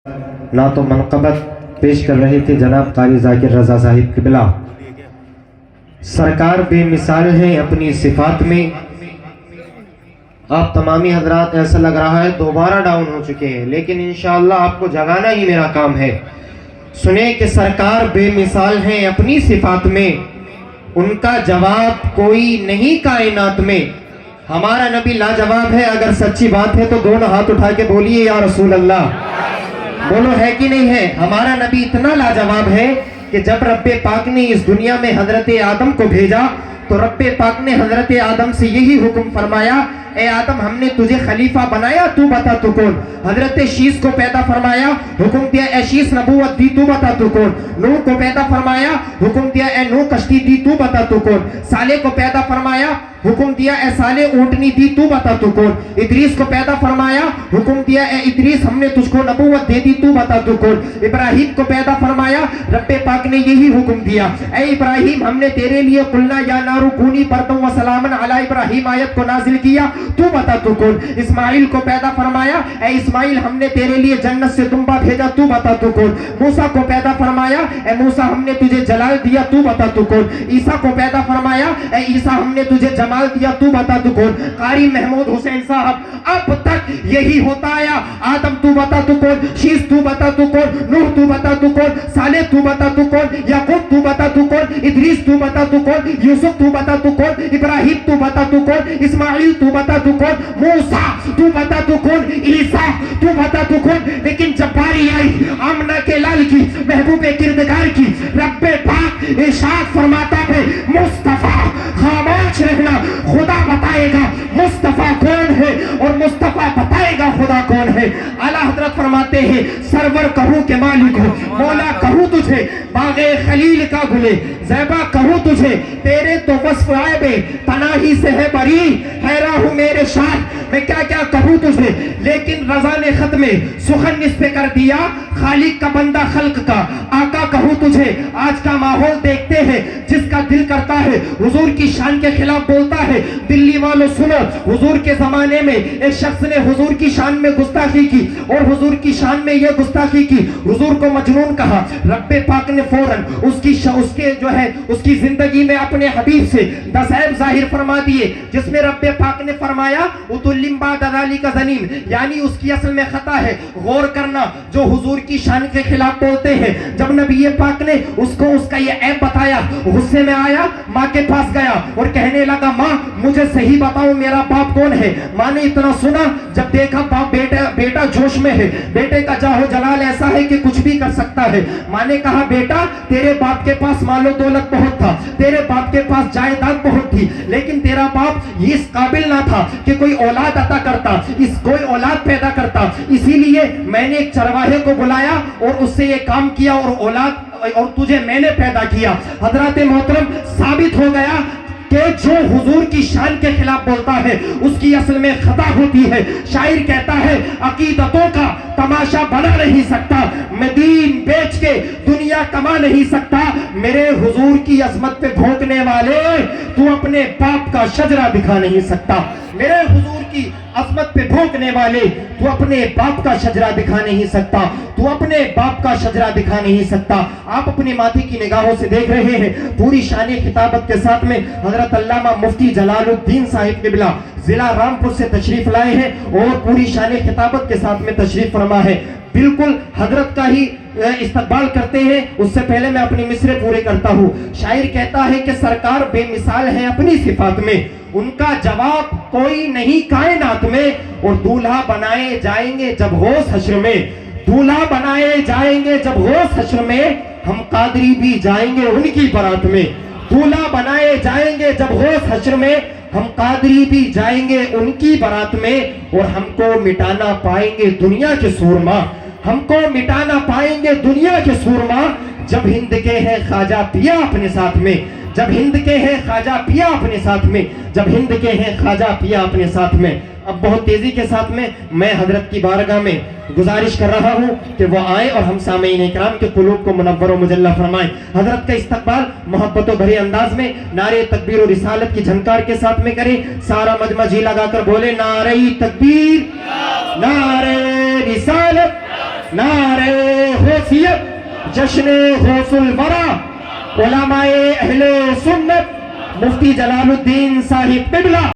نعت و منقبت پیش کر رہے تھے جناب قاری ذاکر رضا صاحب قبلہ۔ سرکار بے مثال ہیں اپنی صفات میں۔ آپ تمامی حضرات ایسا لگ رہا ہے دوبارہ ڈاؤن ہو چکے ہیں، لیکن انشاءاللہ آپ کو جگانا ہی میرا کام ہے۔ سنیں کہ سرکار بے مثال ہیں اپنی صفات میں، ان کا جواب کوئی نہیں کائنات میں۔ ہمارا نبی لاجواب ہے، اگر سچی بات ہے تو دونوں ہاتھ اٹھا کے بولیے یا رسول اللہ، بولو ہے کہ نہیں ہے؟ ہمارا نبی اتنا لاجواب ہے کہ جب رب پاک نے اس دنیا میں حضرت آدم کو بھیجا تو رب پاک نے حضرت آدم سے یہی حکم فرمایا، اے آدم ہم نے تجھے خلیفہ بنایا، تو بتا تو کون؟ حضرت شیس کو پیدا فرمایا، حکم دیا اے شیس نبوت دی، تو بتا تو کون؟ نوح کو پیدا فرمایا، حکم دیا اے نوح کشتی دی، تو بتا تو کون؟ صالح کو پیدا فرمایا، حکم دیا اے صالح اونٹنی دی، تو بتا تو کون؟ ادریس کو پیدا فرمایا، حکم دیا اے ادریس ہم نے تجھ کو نبوت دے دی، تو بتا تو کون؟ ابراہیم کو پیدا فرمایا، رب پاک نے یہی حکم دیا، اے ابراہیم ہم نے تیرے لیے قلنا یا نار کونی بردم و سلاما علی ابراہیم آیت کو نازل کیا، تو بتا تو کون؟ اسماعیل کو پیدا فرمایا، اے اسماعیل ہم نے تیرے لیے جنت سے دمبا بھیجا، تو بتا تو کون؟ موسیٰ کو پیدا فرمایا، اے موسیٰ ہم نے تجھے جلال دیا، تو بتا تو کون؟ عیسیٰ کو پیدا فرمایا، اے عیسیٰ ہم نے تجھے جمال دیا، تو بتا تو کون؟ قاری محمود حسین صاحب اب تک یہی ہوتا آیا، آدم تو بتا تو کون؟ شیس تو بتا تو کون؟ نوح تو بتا تو کون؟ صالح تو بتا تو کون؟ یعقوب تو بتا تو کون؟ ادریس تو بتا تو کون؟ یوسف تو بتا تو کون؟ ابراہیم تو بتا تو کون؟ اسماعیل تو بتا تو کون؟ موسیٰ تو بتا تو کون؟ عیسیٰ تو بتا تو کون؟ لیکن جب باری آئی آمنہ کے لال کی، محبوب کردگار کی، رب پاک ارشاد فرماتا ہے مصطفیٰ خاموش رہنا، خدا بتائے گا مصطفیٰ کون ہے اور مصطفیٰ بتائے گا خدا کون ہے۔ اعلیٰ حضرت فرماتے ہیں سرور کہوں کہ مالک ہو، مولا کہوں تجھے باغ خلیل کا گلے، زیبا کہوں تجھے تیرے تو وصف عیب تناہی سے ہے بری، حیران ہوں میرے شان میں کیا کیا کہوں تجھے، لیکن رضا نے خط میں سخن اس پہ کر دیا، خالق کا بندہ خلق کا آقا کہوں تجھے۔ آج کا ماحول دیکھتے ہیں، جس کا دل کرتا ہے حضور کی شان کے خلاف بولتا ہے۔ دلی والوں سنو، حضور کے زمانے میں ایک شخص نے حضور کی شان میں گستاخی کی اور حضور کی شان میں یہ گستاخی کی، حضور کو مجنون کہا۔ رب پاک نے فوراً اس کی زندگی میں اپنے حبیب سے 10 عیب ظاہر فرما دیے، جس میں رب پاک نے فرمایا اتلم بعد ذالک ذنیم، یعنی اس کی اصل میں خطا ہے۔ غور کرنا، جو حضور کی شان کے خلاف بولتے ہیں، جب نبی پاک نے اس کا یہ عیب بتایا، غصے میں آیا، ماں کے پاس گیا اور کہنے لگا ماں مجھے صحیح بتاؤ میرا باپ کون ہے۔ ماں نے اتنا سنا، جب دیکھا باپ بیٹا جوش میں ہے، بیٹے کا جاہو جلال ایسا ہے کہ کچھ بھی کر سکتا ہے۔ ماں نے کہا بیٹا تیرے باپ کے پاس مال و دولت بہت تھا، تیرے باپ کے پاس جائیداد بہت تھی، لیکن تیرا باپ اس قابل نہ تھا کہ کوئی اولاد عطا کرتا، کوئی اولاد پیدا کرتا، اسی لیے میں نے ایک چرواہے کو بلایا اور اس سے یہ کام کیا اور تجھے میں نے پیدا کیا۔ حضرات محترم ثابت ہو گیا کہ جو حضور کی شان کے خلاف بولتا ہے اس کی اصل میں خطا ہوتی ہے۔ شاعر کہتا ہے عقیدتوں کا تماشا بنا نہیں سکتا، میں دین بیچ کے دنیا کما نہیں سکتا، میرے حضور کی عظمت پہ بھونکنے والے تو اپنے باپ کا شجرہ دکھا نہیں سکتا، میرے حضور کی عظمت پہ بھونکنے والے تو اپنے باپ کا شجرہ دکھا نہیں سکتا، تو اپنے باپ کا شجرہ دکھا نہیں سکتا۔ آپ اپنے ماتھے کی نگاہوں سے دیکھ رہے ہیں، پوری شان خطابت کے ساتھ میں حضرت علامہ مفتی جلال الدین صاحب قبلہ ضلع رامپور سے تشریف لائے ہیں اور پوری شان خطابت کے ساتھ میں تشریف فرما ہے۔ بالکل حضرت کا ہی استقبال کرتے ہیں، اس سے پہلے میں اپنی مصرع پورے کرتا ہوں۔ شاعر کہتا ہے کہ سرکار بے مثال ہے اپنی صفات میں، ان کا جواب کوئی نہیں کائنات میں، اور دولہا بنائے جائیں گے جب ہوش حشر میں، دولہا بنائے جائیں گے جب ہوش حشر میں، ہم قادری بھی جائیں گے ان کی برات میں، دولہا بنائے جائیں گے جب ہوش حشر میں، ہم قادری بھی جائیں گے ان کی برات میں، اور ہم کو مٹانا پائیں گے دنیا کے سورما، ہم کو مٹانا پائیں گے دنیا کے سورما، جب ہند کے ہیں خواجہ پیا اپنے ساتھ میں، جب ہند کے ہیں خواجہ پیا اپنے ساتھ میں، جب ہند کے ہیں خواجہ پیا اپنے ساتھ میں۔ اب بہت تیزی کے ساتھ میں حضرت کی بارگاہ میں گزارش کر رہا ہوں کہ وہ آئیں اور ہم سامعین اکرام کے قلوب کو منور و مجلہ فرمائیں۔ حضرت کا استقبال محبت و بھرے انداز میں نعرہ تکبیر و رسالت کی جھنکار کے ساتھ میں کریں۔ سارا مجمع جی لگا کر بولے نعرہ تکبیر، نعرہ رسالت، نعرے غوثیت، جشن غوث الورا، علماء اہل سنت، مفتی جلال الدین صاحب قبلہ